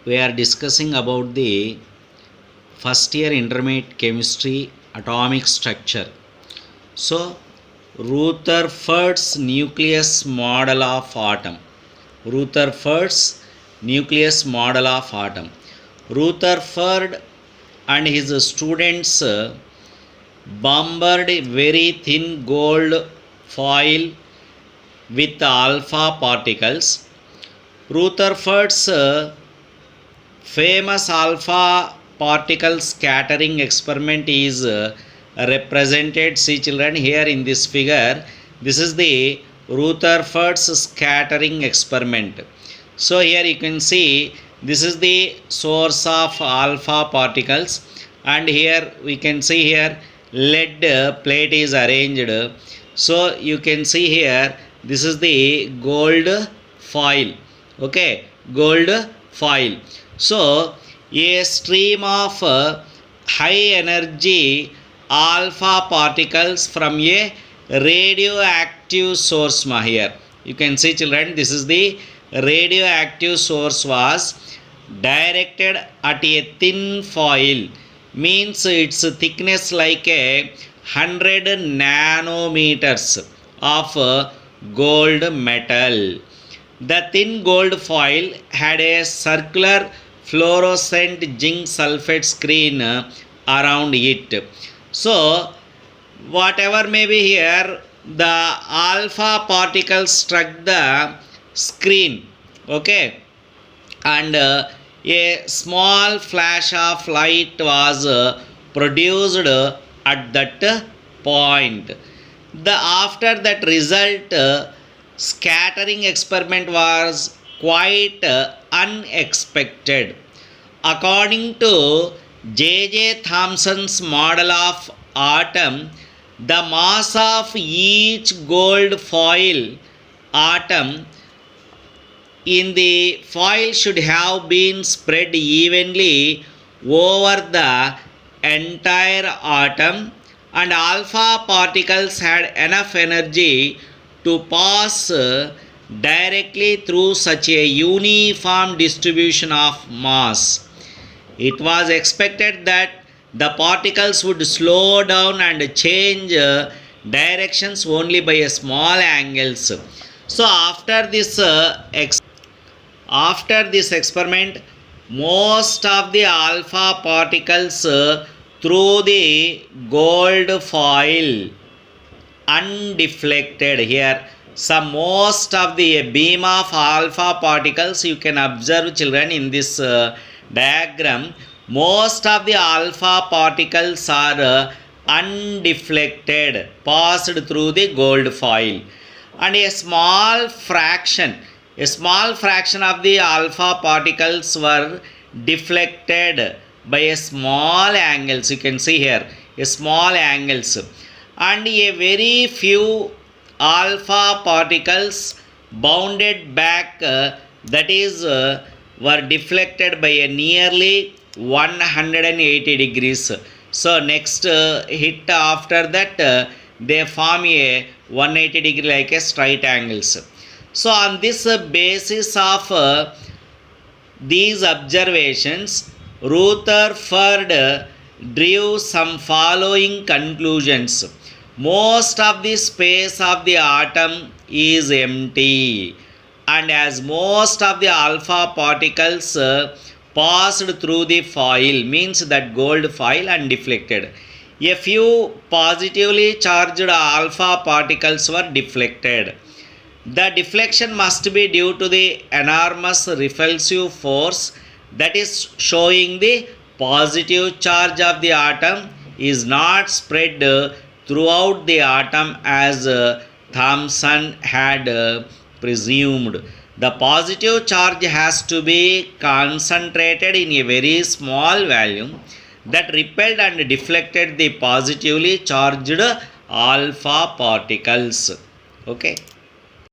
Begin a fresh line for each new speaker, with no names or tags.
We are discussing about the first year intermediate chemistry atomic structure. So, Rutherfords nucleus model of atom. Rutherfords nucleus model of atom. Rutherford and his students bombarded very thin gold foil with alpha particles. Rutherford's famous alpha particle scattering experiment is represented. See children, here in this figure, this is the Rutherford's scattering experiment. So here you can see this is the source of alpha particles, and here we can see here lead plate is arranged. So you can see here this is the gold foil. Okay, gold foil. So a stream of high energy alpha particles from a radioactive source here. You can see children, this is the radioactive source was directed at a thin foil, means its thickness like 100 nanometers of gold metal. The thin gold foil had a circular fluorescent zinc sulfate screen around it. So whatever may be here, the alpha particles struck the screen, okay, and a small flash of light was produced at that point. After that result, scattering experiment was quite unexpected. According to J.J. Thomson's model of atom, the mass of each gold foil atom in the foil should have been spread evenly over the entire atom, and alpha particles had enough energy to pass directly through such a uniform distribution of mass. It was expected that the particles would slow down and change directions only by a small angles. So after this experiment, most of the alpha particles through the gold foil undeflected. Here most of the beam of alpha particles, you can observe children in this diagram, most of the alpha particles are undeflected, passed through the gold foil, and a small fraction of the alpha particles were deflected by a small angles. You can see here a small angles, and a very few alpha particles bounded back, that is were deflected by a nearly 180 degrees. So next hit after that they form a 180 degree like a straight angles. So on this basis of these observations, Rutherford drew some following conclusions. Most of the space of the atom is empty, and as most of the alpha particles passed through the foil, means that gold foil, and deflected, a few positively charged alpha particles were deflected. The deflection must be due to the enormous repulsive force, that is showing the positive charge of the atom is not spread throughout the atom as Thomson had presumed. The positive charge has to be concentrated in a very small volume that repelled and deflected the positively charged alpha particles. Okay.